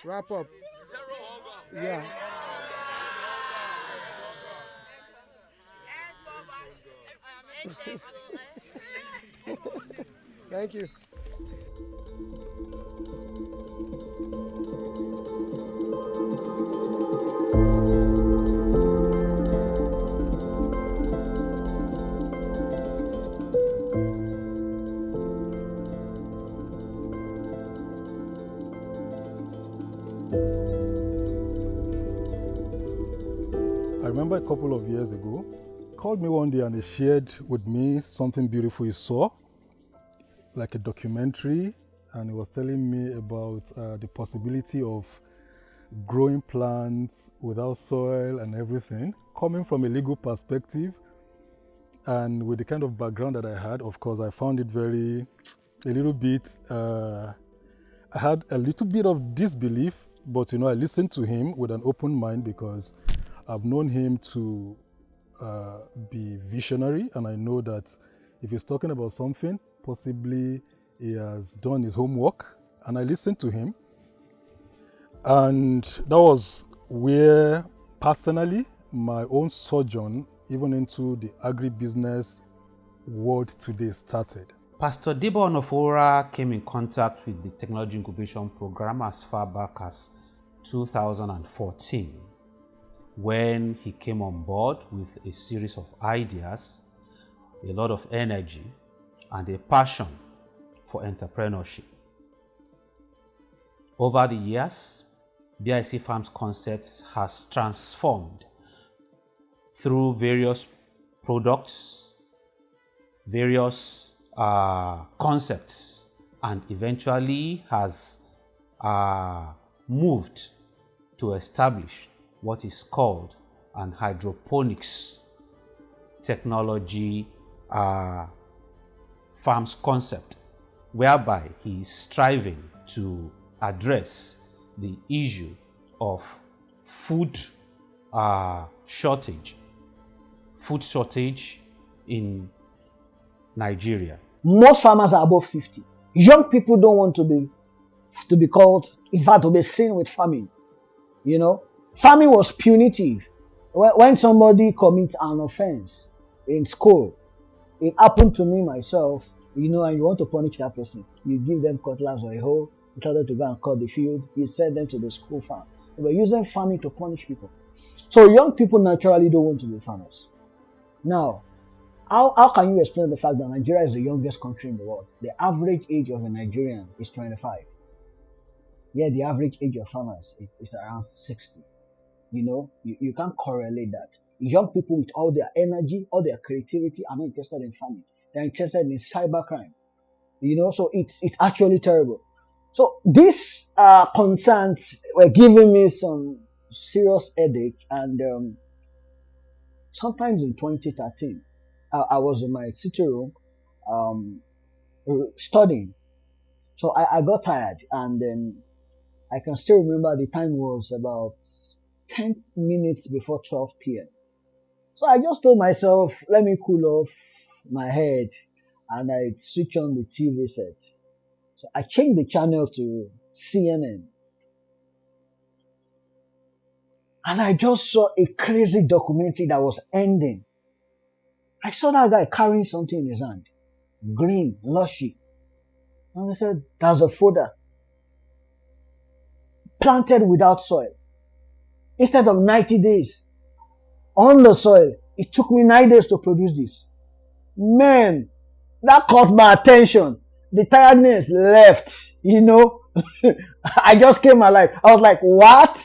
Wrap up. Yeah. Thank you. I remember a couple of years ago, he called me one day and he shared with me something beautiful he saw, like a documentary, and he was telling me about the possibility of growing plants without soil and everything, coming from a legal perspective. And with the kind of background that I had, of course, I found it a little bit, I had a little bit of disbelief, but I listened to him with an open mind because I've known him to be visionary, and I know that if he's talking about something, possibly he has done his homework, and I listened to him. And that was where, personally, my own sojourn, even into the agribusiness world today, started. Pastor Debo Onofora came in contact with the Technology Incubation Program as far back as 2014, when he came on board with a series of ideas, a lot of energy, and a passion for entrepreneurship. Over the years, BIC Farms Concepts has transformed through various products, various concepts, and eventually has moved to establish what is called an hydroponics technology farms concept, whereby he is striving to address the issue of food shortage in Nigeria. Most farmers are above 50. Young people don't want to be called, in fact, to be seen with farming. Farming was punitive. When somebody commits an offense in school, it happened to me myself, and you want to punish that person. You give them cutlass or a hoe, you tell them to go and cut the field, you send them to the school farm. They were using farming to punish people. So young people naturally don't want to be farmers. Now, how can you explain the fact that Nigeria is the youngest country in the world? The average age of a Nigerian is 25. Yeah, the average age of farmers is around 60. You can't correlate that. Young people with all their energy, all their creativity are not interested in farming. They're interested in cybercrime. So it's actually terrible. So these concerns were giving me some serious headache, and sometimes in 2013, I was in my sitting room studying. So I got tired, and then I can still remember the time was about 10 minutes before 12 p.m. So I just told myself, let me cool off my head, and I switch on the TV set. So I changed the channel to CNN. And I just saw a crazy documentary that was ending. I saw that guy carrying something in his hand. Green, lushy. And I said, that's a fodder. Planted without soil. Instead of 90 days on the soil, it took me 9 days to produce this. Man, that caught my attention. The tiredness left, I just came alive. I was like, what?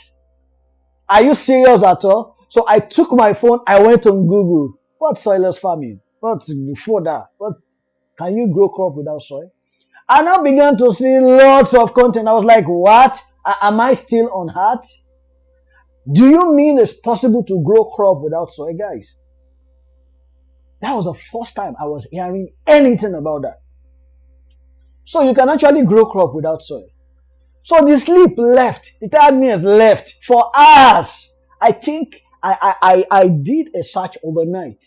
Are you serious at all? So I took my phone, I went on Google. What's soilless farming? What's fodder? Can you grow crop without soil? I now began to see lots of content. I was like, what? Am I still on Earth? Do you mean it's possible to grow crop without soil, guys? That was the first time I was hearing anything about that. So you can actually grow crop without soil. So the sleep left. The tiredness left for hours. I think I did a search overnight.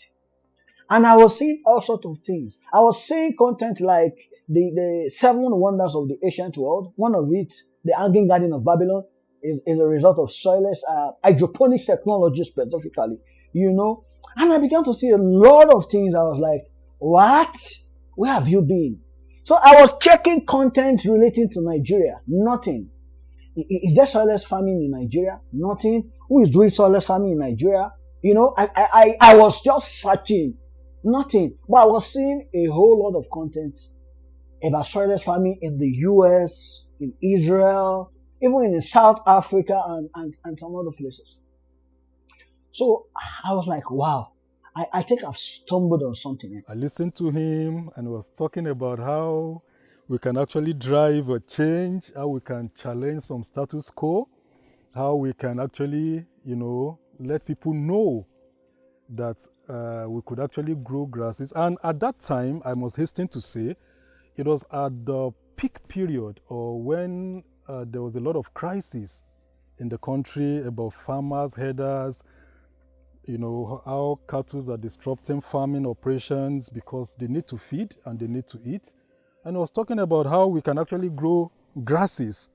And I was seeing all sorts of things. I was seeing content like the 7 wonders of the ancient world. One of it, the Hanging Garden of Babylon. is a result of Soilless hydroponics technology specifically, And I began to see a lot of things. I was like, what? Where have you been? So I was checking content relating to Nigeria. Nothing. Is there soilless farming in Nigeria? Nothing. Who is doing soilless farming in Nigeria? I was just searching. Nothing. But I was seeing a whole lot of content about soilless farming in the US, in Israel, even in South Africa and some other places. So I was like, wow, I think I've stumbled on something. I listened to him and was talking about how we can actually drive a change, how we can challenge some status quo, how we can actually, let people know that we could actually grow grasses. And at that time, I must hasten to say, it was at the peak period or when there was a lot of crisis in the country about farmers, herders, how cattle are disrupting farming operations because they need to feed and they need to eat. And I was talking about how we can actually grow grasses.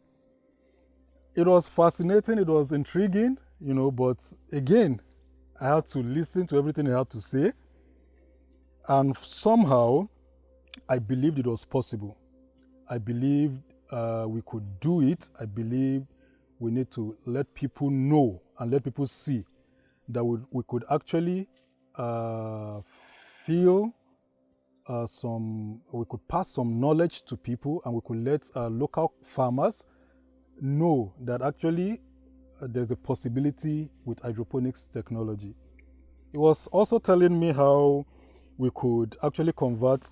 It was fascinating, it was intriguing, but again, I had to listen to everything he had to say. And somehow, I believed it was possible. I believed we could do it. I believed we need to let people know and let people see that we could actually we could pass some knowledge to people and we could let local farmers know that actually there's a possibility with hydroponics technology. He was also telling me how we could actually convert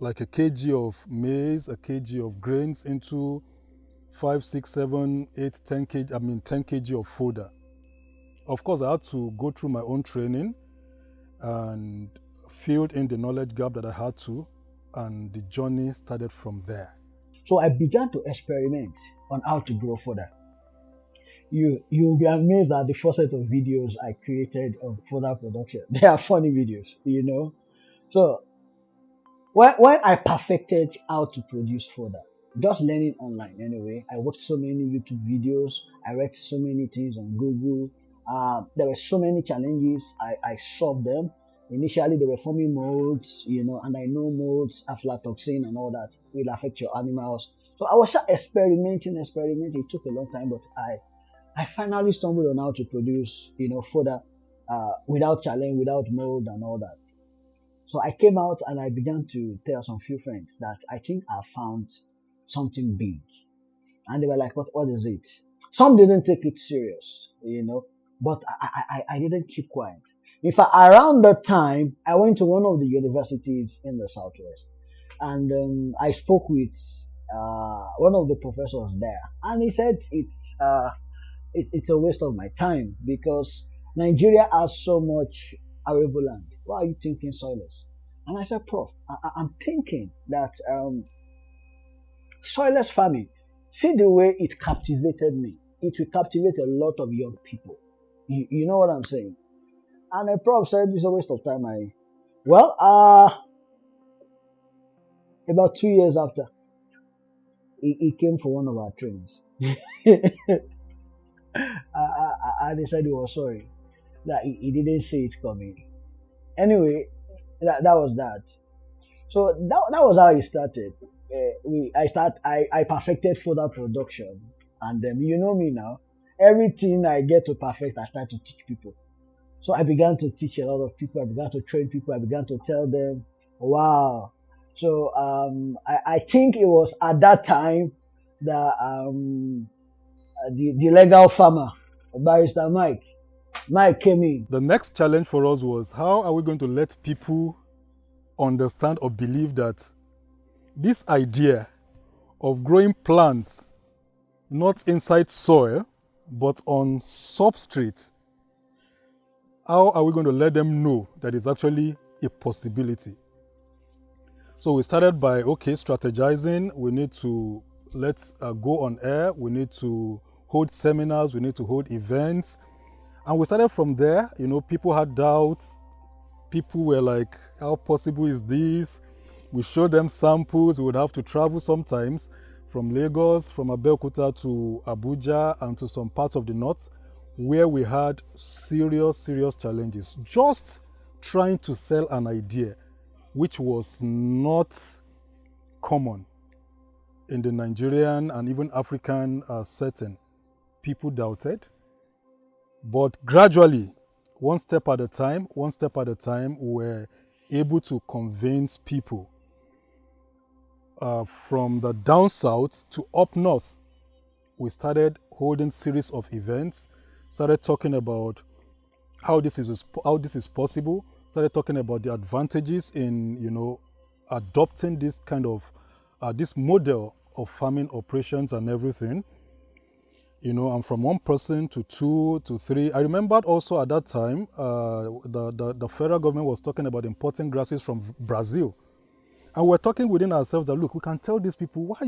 like a kg of maize, a kg of grains into 5, 6, 7, 8, 10 kg, 10 kg of fodder. Of course, I had to go through my own training and filled in the knowledge gap that I had to, and the journey started from there. So I began to experiment on how to grow fodder. You'll be amazed at the first set of videos I created on fodder production. They are funny videos, So when I perfected how to produce fodder, just learning online anyway, I watched so many YouTube videos, I read so many things on Google. There were so many challenges. I solved them. Initially, they were forming molds, and I know molds, aflatoxin and all that will affect your animals. So I was just experimenting. It took a long time, but I finally stumbled on how to produce, fodder without challenge, without mold and all that. So I came out and I began to tell some few friends that I think I found something big. And they were like, what is it? Some didn't take it serious, but I didn't keep quiet. In fact, around that time, I went to one of the universities in the Southwest, and I spoke with one of the professors there, and he said it's a waste of my time because Nigeria has so much arable land. Why are you thinking soilless? And I said, Prof, I'm thinking that soilless farming, see the way it captivated me. It will captivate a lot of young people. You know what I'm saying? And the prof said it's a waste of time. About 2 years after, he came for one of our trainings. And he said he was sorry that he didn't see it coming. Anyway, that was that. So that was how it started. I perfected fodder production, and you know me now. Everything I get to perfect, I start to teach people. So I began to teach a lot of people. I began to train people. I began to tell them, wow. So I think it was at that time that the legal farmer, Barrister Mike came in. The next challenge for us was how are we going to let people understand or believe that this idea of growing plants not inside soil but on substrate, how are we going to let them know that it's actually a possibility? So we started by, strategizing. We need to go on air. We need to hold seminars. We need to hold events. And we started from there. People had doubts. People were like, how possible is this? We showed them samples. We would have to travel sometimes from Lagos, from Abeokuta to Abuja and to some parts of the north, where we had serious challenges. Just trying to sell an idea which was not common in the Nigerian and even African setting. People doubted. But gradually, one step at a time, we were able to convince people from the down south to up north. We started holding series of events, started talking about how this is possible, started talking about the advantages in, you know, adopting this kind of this model of farming operations and everything. You know, and from one person to two to three. I remembered also at that time, the federal government was talking about importing grasses from Brazil. And we're talking within ourselves that, look, we can tell these people, why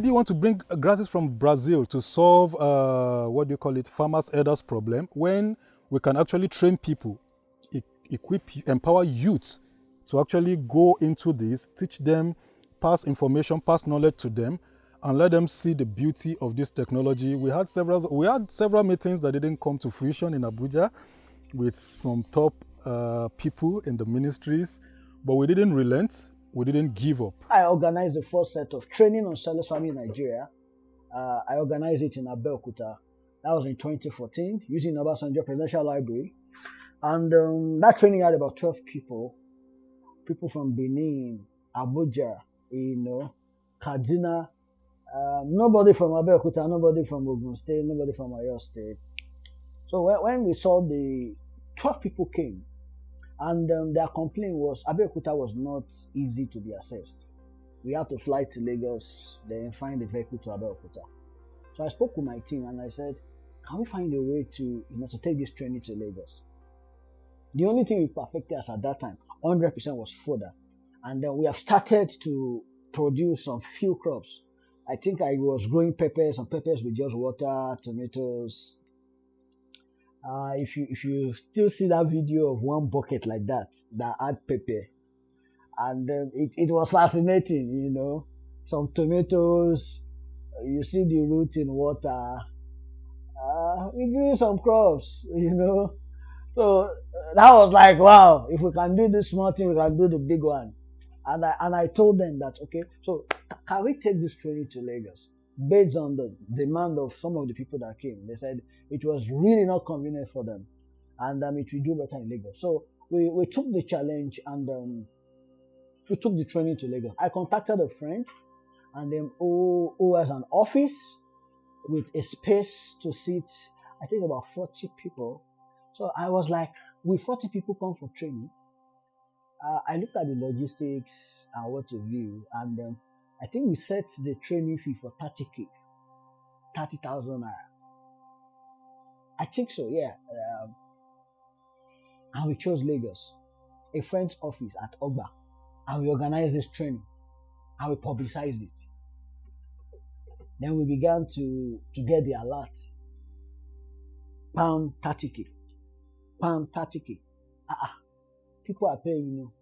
do you want to bring grasses from Brazil to solve, farmers' elders problem, when we can actually train people, empower youth to actually go into this, teach them, pass information, pass knowledge to them, and let them see the beauty of this technology. We had several meetings that didn't come to fruition in Abuja with some top people in the ministries, but we didn't relent. We didn't give up. I organized the first set of training on Soilless farming in Nigeria. I organized it in Abeokuta. That was in 2014, using Obasanjo Presidential Library. And that training had about 12 people from Benin, Abuja, you know, Kaduna. Nobody from Abeokuta, nobody from Ogun State, nobody from Oyo State. So when we saw the 12 people came, and their complaint was Abeokuta was not easy to be accessed. We had to fly to Lagos, then find a vehicle to Abeokuta. So I spoke with my team and I said, can we find a way to take this training to Lagos? The only thing we perfected us at that time, 100% was fodder. And then we have started to produce some few crops. I think I was growing peppers, and peppers with just water, tomatoes. If you still see that video of one bucket like that had pepper, and it was fascinating, you know. Some tomatoes, you see the root in water. We grew some crops, you know. So that was like, wow, if we can do this small thing, we can do the big one. And I told them that, okay, so can we take this training to Lagos? Based on the demand of some of the people that came. They said it was really not convenient for them, and it will do better in Lagos. So we took the challenge, and we took the training to Lagos. I contacted a friend, and then who has an office with a space to sit, I think about 40 people. So I was like, will 40 people come for training? I looked at the logistics and what to view, and I think we set the training fee for 30K, 30,000 naira. I think so, yeah. And we chose Lagos, a friend's office at Ogba, and we organized this training, and we publicized it. Then we began to get the alert. Pound 30K, pound 30K. People are paying, you know.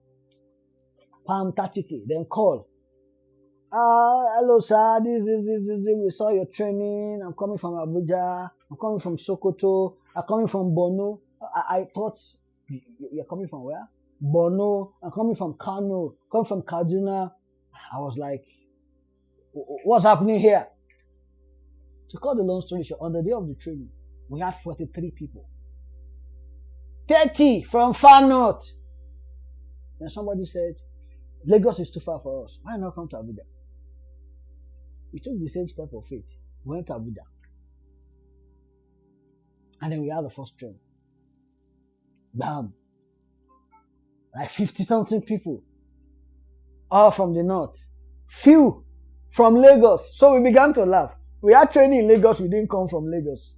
Pound 30K, then call. Hello, sir. This. We saw your training. I'm coming from Abuja. I'm coming from Sokoto. I'm coming from Borno. I thought you're coming from where? Borno. I'm coming from Kano. Coming from Kaduna. I was like, what's happening here? To cut the long story short, on the day of the training, we had 43 people. 30 from far north. Then somebody said, Lagos is too far for us. Why not come to Abuja? We took the same step of faith. We went to Abuja. And then we had the first train. Bam. Like 50-something people. All from the north. Few from Lagos. So we began to laugh. We had training in Lagos. We didn't come from Lagos.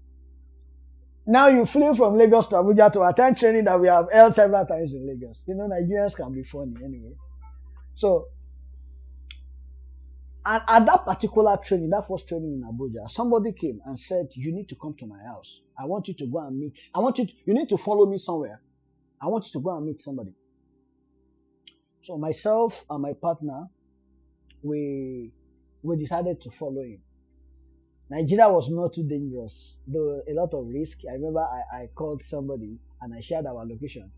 Now you flew from Lagos to Abuja to attend training that we have held several times in Lagos. You know, Nigerians can be funny anyway. So, and at that particular training, that first training in Abuja, somebody came and said, you need to come to my house. I want you to go and meet. You need to follow me somewhere. I want you to go and meet somebody. So myself and my partner, we we decided to follow him. Nigeria was not too dangerous, though a lot of risk. I remember I called somebody and I shared our location.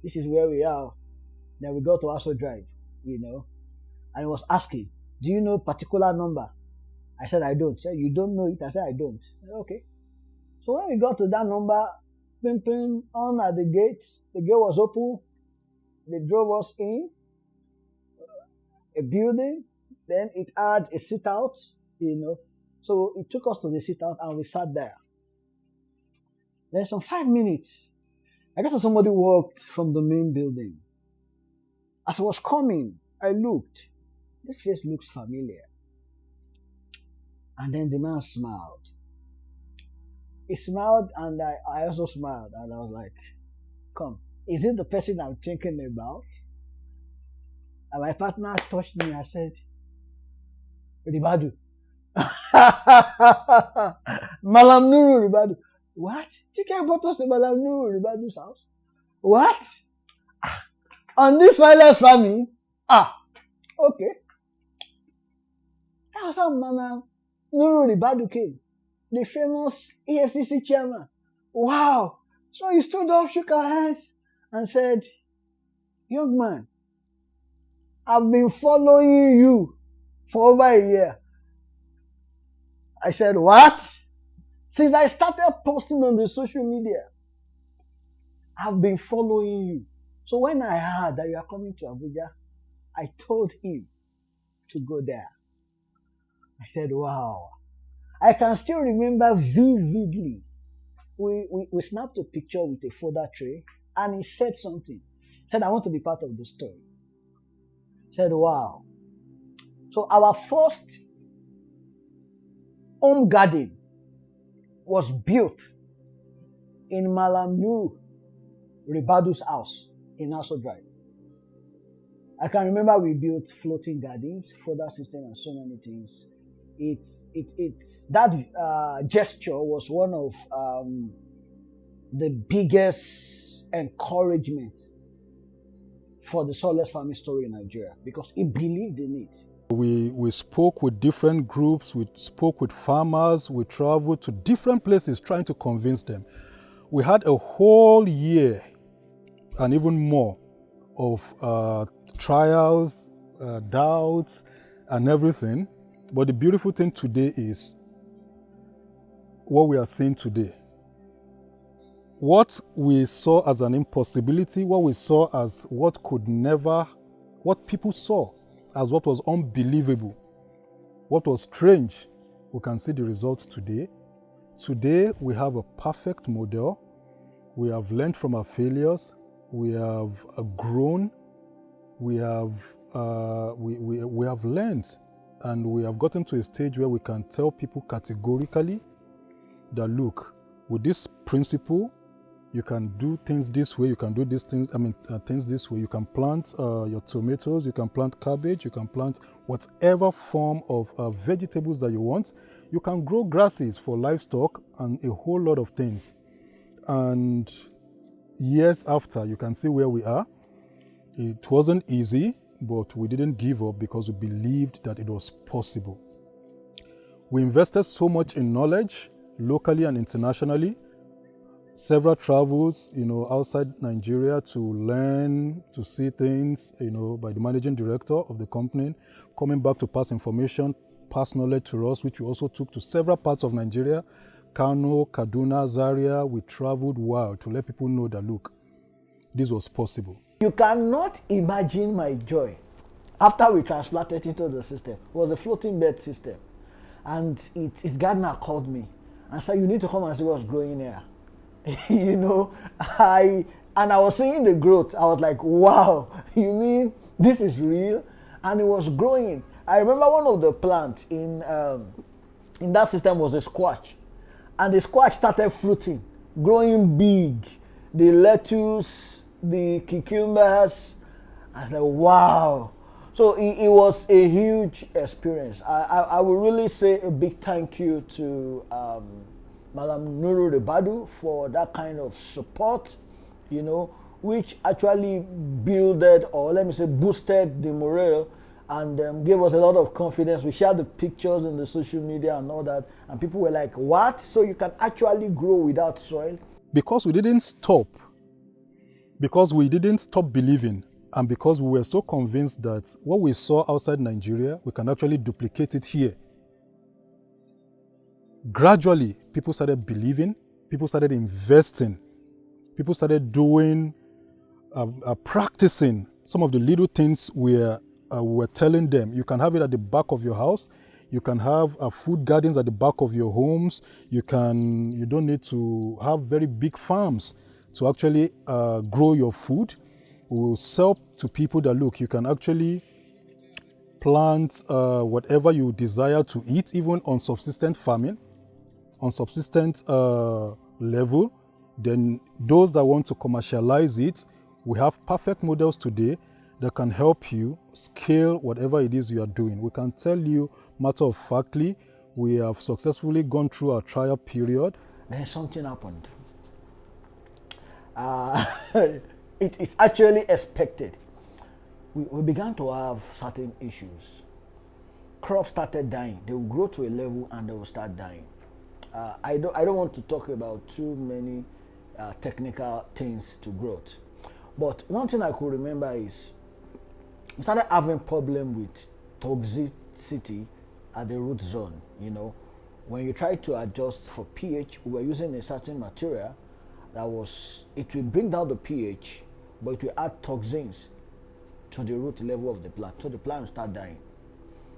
This is where we are. Then we got to Aso Drive, and he was asking, do you know particular number? I said, I don't. He said, you don't know it? I said, I don't. I said, okay. So when we got to that number, ping, ping, on at the gate was open. They drove us in a building. Then it had a sit out, So it took us to the sit out and we sat there. Then some 5 minutes, I guess somebody walked from the main building. As I was coming, I looked. This face looks familiar. And then the man smiled. He smiled and I also smiled. And I was like, come, is it the person I'm thinking about? And my partner touched me. I said, Ribadu. Malam Nuru Ribadu. What? Chike brought us to Malam Nuru Ribadu's house? What? On this Soilless family? Okay. That was how Malam Nuru Ribadu came. The famous EFCC chairman. Wow. So he stood up, shook our hands, and said, young man, I've been following you for over a year. I said, what? Since I started posting on the social media, I've been following you. So when I heard that you are coming to Abuja, I told him to go there. I said, wow. I can still remember vividly. We snapped a picture with a folder tray and he said something. He said, I want to be part of the story. I said, wow. So our first home garden was built in Malam Nuru Ribadu's house in Aso Drive. I can remember we built floating gardens, fodder system, and so many things. That gesture was one of the biggest encouragements for the Soilless family story in Nigeria because he believed in it. We spoke with different groups, we spoke with farmers, we traveled to different places trying to convince them. We had a whole year and even more of trials, doubts, and everything. But the beautiful thing today is what we are seeing today. What we saw as an impossibility, what we saw as what people saw as what was unbelievable, what was strange, we can see the results today. Today, we have a perfect model. We have learned from our failures. We have grown. We have learned, and we have gotten to a stage where we can tell people categorically that, look, with this principle, you can do things this way, you can do these things, things this way. You can plant your tomatoes, you can plant cabbage, you can plant whatever form of vegetables that you want. You can grow grasses for livestock and a whole lot of things. And years after, you can see where we are. It wasn't easy, but we didn't give up because we believed that it was possible. We invested so much in knowledge, locally and internationally. Several travels, outside Nigeria to learn, to see things, by the managing director of the company, coming back to pass information, pass knowledge to us, which we also took to several parts of Nigeria, Kano, Kaduna, Zaria. We traveled wild to let people know that, look, this was possible. You cannot imagine my joy after we transplanted into the system. It was a floating bed system. And its gardener called me and said, you need to come and see what's growing here. I was seeing the growth. I was like, wow, you mean this is real? And it was growing. I remember one of the plants in that system was a squash. And the squash started fruiting, growing big. The lettuce, the cucumbers. I was like, wow. So it was a huge experience. I would really say a big thank you to Malam Nuru Ribadu for that kind of support, which actually builded, or let me say boosted the morale and gave us a lot of confidence. We shared the pictures in the social media and all that, and people were like, what? So you can actually grow without soil? Because we didn't stop, believing, and because we were so convinced that what we saw outside Nigeria, we can actually duplicate it here. Gradually, people started believing, people started investing, people started doing, practicing some of the little things we were telling them. You can have it at the back of your house. You can have food gardens at the back of your homes. You don't need to have very big farms to actually grow your food. We will sell to people that, look, you can actually plant whatever you desire to eat, even on subsistent farming, on subsistent level. Then those that want to commercialize it, we have perfect models today that can help you scale whatever it is you are doing. We can tell you, matter of factly, we have successfully gone through our trial period. Then something happened. It is actually expected. We began to have certain issues. Crops started dying. They will grow to a level and they will start dying. I don't want to talk about too many technical things to growth. But one thing I could remember is we started having problem with toxicity at the root zone. You know, when you try to adjust for pH, we were using a certain material it will bring down the pH, but it will add toxins to the root level of the plant. So the plant will start dying.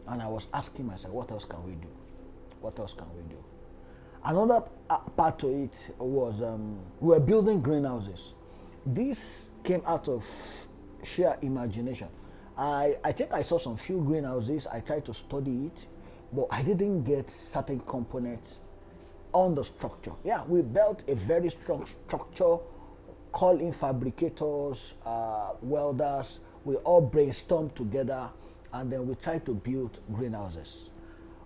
And I was asking myself, what else can we do? What else can we do? Another part to it was we were building greenhouses. This came out of sheer imagination. I think I saw some few greenhouses. I tried to study it, but I didn't get certain components on the structure. Yeah, we built a very strong structure, called in fabricators, welders. We all brainstormed together, and then we tried to build greenhouses.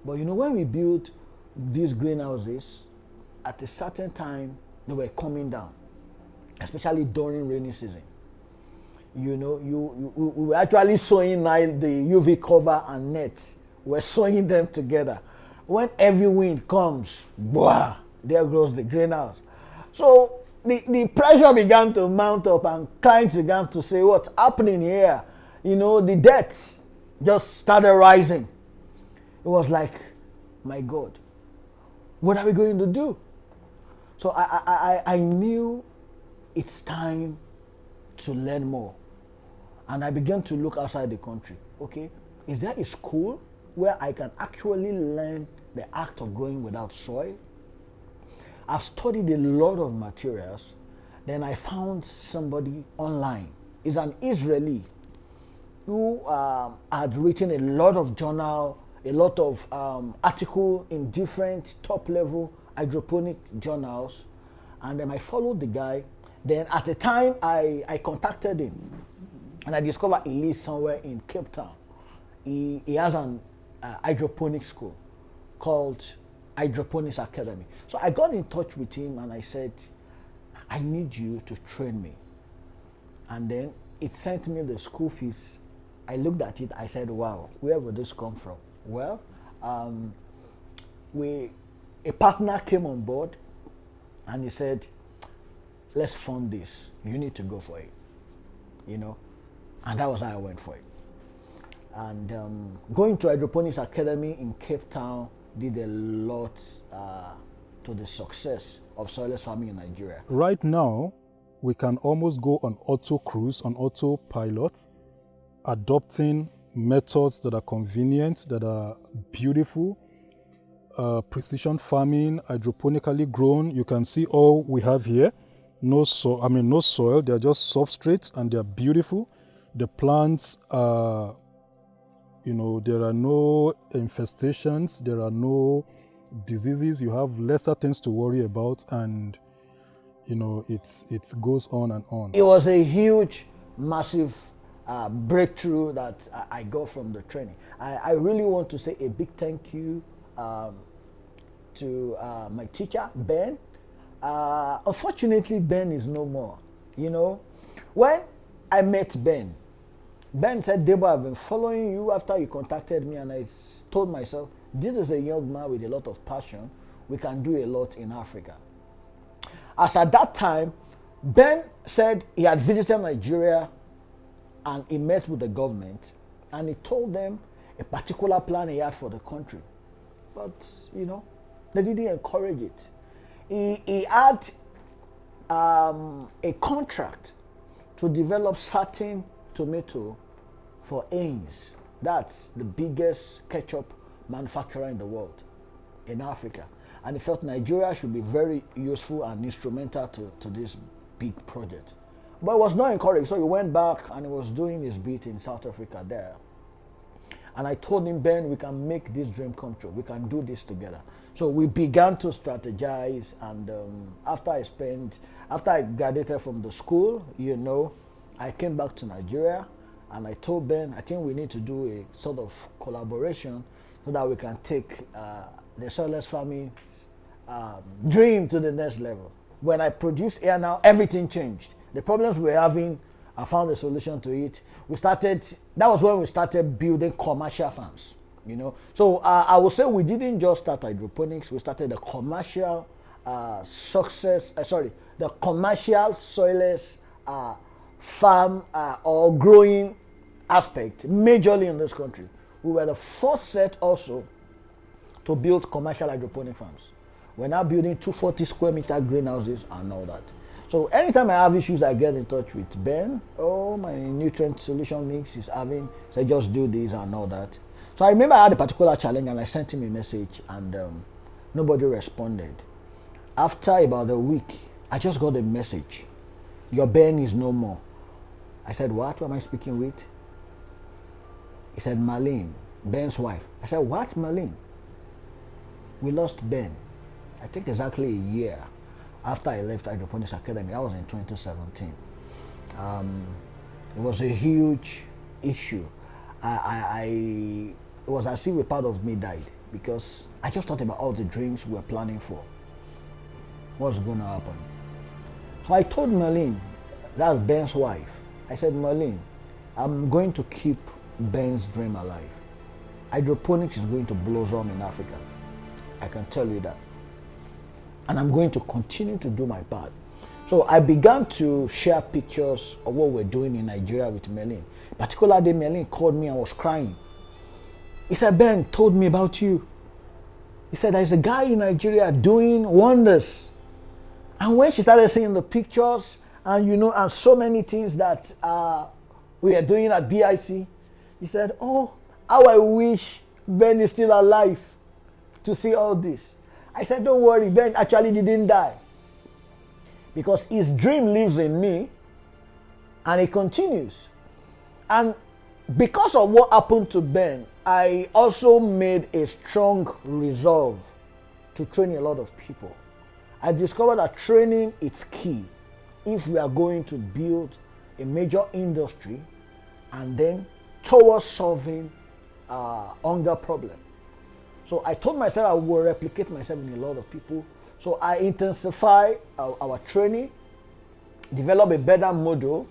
But you know, when we built these greenhouses, at a certain time, they were coming down, especially during rainy season. You know, we were actually sewing the UV cover and net. We're sewing them together. When every wind comes, boah, there goes the greenhouse. So the pressure began to mount up, and clients began to say, what's happening here? You know, the debts just started rising. It was like, my God, what are we going to do? So I knew it's time to learn more. And I began to look outside the country. Okay, is there a school where I can actually learn the act of growing without soil? I've studied a lot of materials. Then I found somebody online. He's an Israeli who had written a lot of journal, a lot of article in different top-level hydroponic journals. And then I followed the guy. Then at the time, I contacted him. And I discovered he lives somewhere in Cape Town. He has an hydroponic school called Hydroponics Academy. So I got in touch with him and I said, I need you to train me. And then it sent me the school fees. I looked at it, I said, wow, where would this come from? Well, a partner came on board and he said, let's fund this. You need to go for it, you know. And that was how I went for it. And going to Hydroponics Academy in Cape Town did a lot to the success of soilless farming in Nigeria. Right now, we can almost go on auto cruise, on autopilot, adopting methods that are convenient, that are beautiful, precision farming, hydroponically grown. You can see all we have here. No soil, they're just substrates and they're beautiful. The plants are, you know, there are no infestations, there are no diseases, you have lesser things to worry about, and you know, it goes on and on. It was a huge, massive breakthrough that I got from the training. I really want to say a big thank you to my teacher, Ben. Unfortunately, Ben is no more. You know, when I met Ben, Ben said, Debo, I've been following you after you contacted me, and I told myself, this is a young man with a lot of passion. We can do a lot in Africa. As at that time, Ben said he had visited Nigeria and he met with the government and he told them a particular plan he had for the country. But, you know, they didn't encourage it. He had a contract to develop certain tomato for Ains. That's the biggest ketchup manufacturer in the world, in Africa. And he felt Nigeria should be very useful and instrumental to this big project. But it was not encouraged, so he went back and he was doing his bit in South Africa there. And I told him, Ben, we can make this dream come true. We can do this together. So we began to strategize, and after I graduated from the school, you know, I came back to Nigeria and I told Ben, I think we need to do a sort of collaboration so that we can take the Soilless farming dream to the next level. When I produced Air Now, everything changed. The problems we were having, I found a solution to it. That was when we started building commercial farms, you know. So I would say we didn't just start hydroponics, we started the commercial the commercial soilless farm or growing aspect, majorly in this country. We were the first set also to build commercial hydroponic farms. We're now building 240 square meter greenhouses and all that. So anytime I have issues, I get in touch with Ben. Oh, my nutrient solution mix is having, so just do this and all that. So I remember I had a particular challenge and I sent him a message and nobody responded. After about a week, I just got a message. Your Ben is no more. I said, what? Who am I speaking with? He said, Marlene, Ben's wife. I said, what, Marlene? We lost Ben. I think exactly a year after I left Hydroponics Academy. That was in 2017. It was a huge issue. It was as if a part of me died because I just thought about all the dreams we were planning for. What's going to happen? So I told Marlene, that's Ben's wife. I said, Marlene, I'm going to keep Ben's dream alive. Hydroponics is going to blossom in Africa. I can tell you that. And I'm going to continue to do my part. So I began to share pictures of what we're doing in Nigeria with Marlene. Particularly, Marlene called me and was crying. He said, Ben told me about you. He said, there's a guy in Nigeria doing wonders. And when she started seeing the pictures and, you know, and so many things that we are doing at BIC, he said, oh, how I wish Ben is still alive to see all this. I said, don't worry, Ben actually didn't die. Because his dream lives in me and it continues. And because of what happened to Ben, I also made a strong resolve to train a lot of people. I discovered that training is key if we are going to build a major industry and then towards solving hunger problem. So I told myself I will replicate myself in a lot of people. So I intensify our training, develop a better model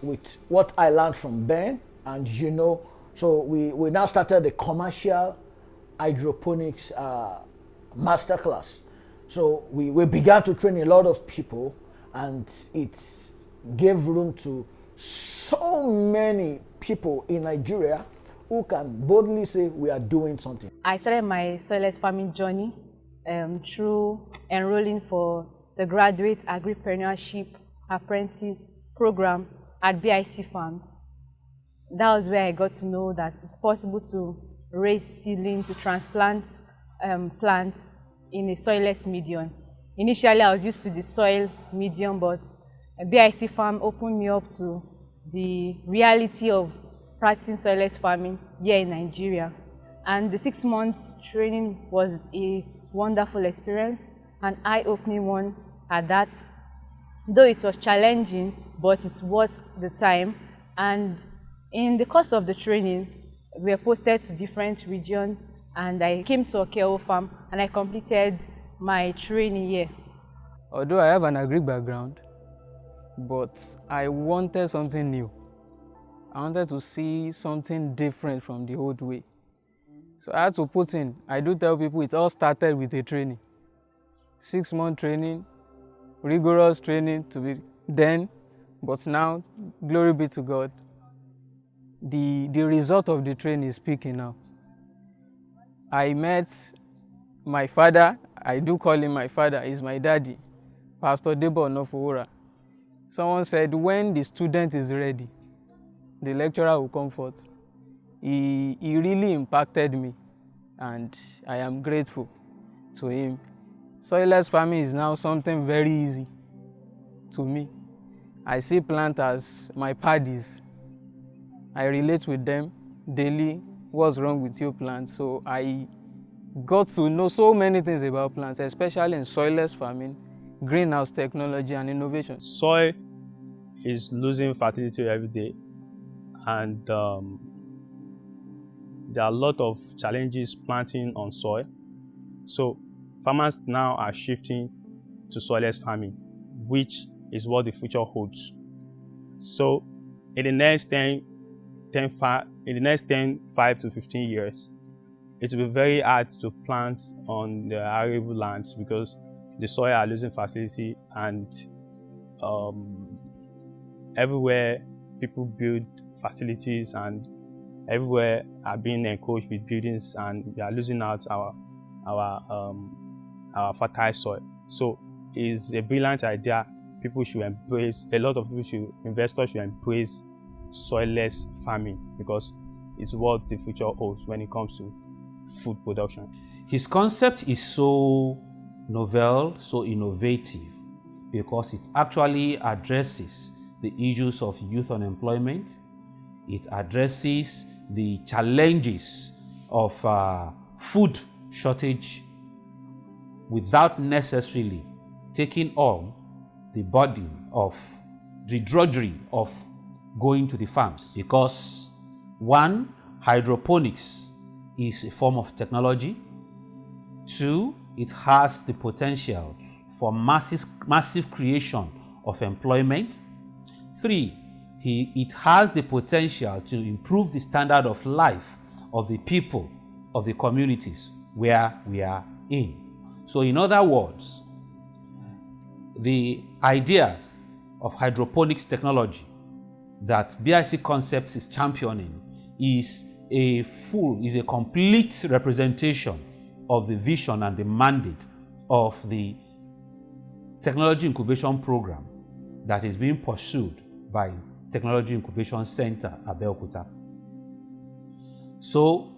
with what I learned from Ben, and you know, so we now started the commercial hydroponics masterclass. So we began to train a lot of people, and it gave room to so many people in Nigeria who can boldly say we are doing something. I started my Soilless farming journey through enrolling for the Graduate Agripreneurship Apprentice Program at BIC Farm. That was where I got to know that it's possible to raise seedling, to transplant plants in a soilless medium. Initially, I was used to the soil medium, but BIC Farm opened me up to the reality of practicing soilless farming here in Nigeria. And the 6 months training was a wonderful experience, an eye-opening one at that. Though it was challenging, but it's worth the time. And in the course of the training, we were posted to different regions, and I came to Okeo Farm and I completed my training here. Although I have an agri background, but I wanted something new. I wanted to see something different from the old way. So I had to put in. I do tell people it all started with a training. 6-month training, rigorous training to be then, but now, glory be to God, the result of the training is speaking now. I met my father, I do call him my father, he's my daddy, Pastor Debo Onofowora. Someone said when the student is ready, the lecturer will come forth. He really impacted me, and I am grateful to him. Soilless farming is now something very easy to me. I see plants as my paddies. I relate with them daily. What's wrong with your plant? So I got to know so many things about plants, especially in soilless farming, greenhouse technology, and innovation. Soil is losing fertility every day, and there are a lot of challenges planting on soil. So farmers now are shifting to soilless farming, which is what the future holds. So in the next 5 to 15 years, it will be very hard to plant on the arable lands because the soil are losing fertility, and everywhere people build facilities and everywhere are being encroached with buildings, and we are losing out our fertile soil. So it's a brilliant idea. People should embrace, investors should embrace soilless farming because it's what the future holds when it comes to food production. His concept is so novel, so innovative, because it actually addresses the issues of youth unemployment. It addresses the challenges of food shortage without necessarily taking on the burden of the drudgery of going to the farms. Because one, hydroponics is a form of technology. Two, it has the potential for massive creation of employment. Three, it has the potential to improve the standard of life of the people, of the communities where we are in. So in other words, the idea of hydroponics technology that BIC Concepts is championing is a complete representation of the vision and the mandate of the Technology Incubation Program that is being pursued by Technology Incubation Center, Abeokuta. So,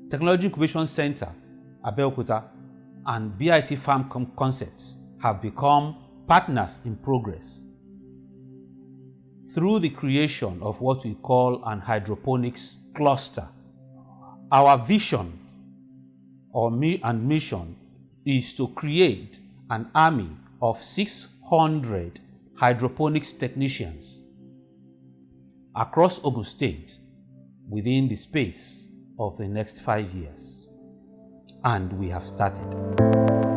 Technology Incubation Center, Abeokuta, and BIC Farm Concepts have become partners in progress through the creation of what we call an hydroponics cluster. Our vision and mission is to create an army of 600 hydroponics technicians across Ogun State within the space of the next 5 years. And we have started.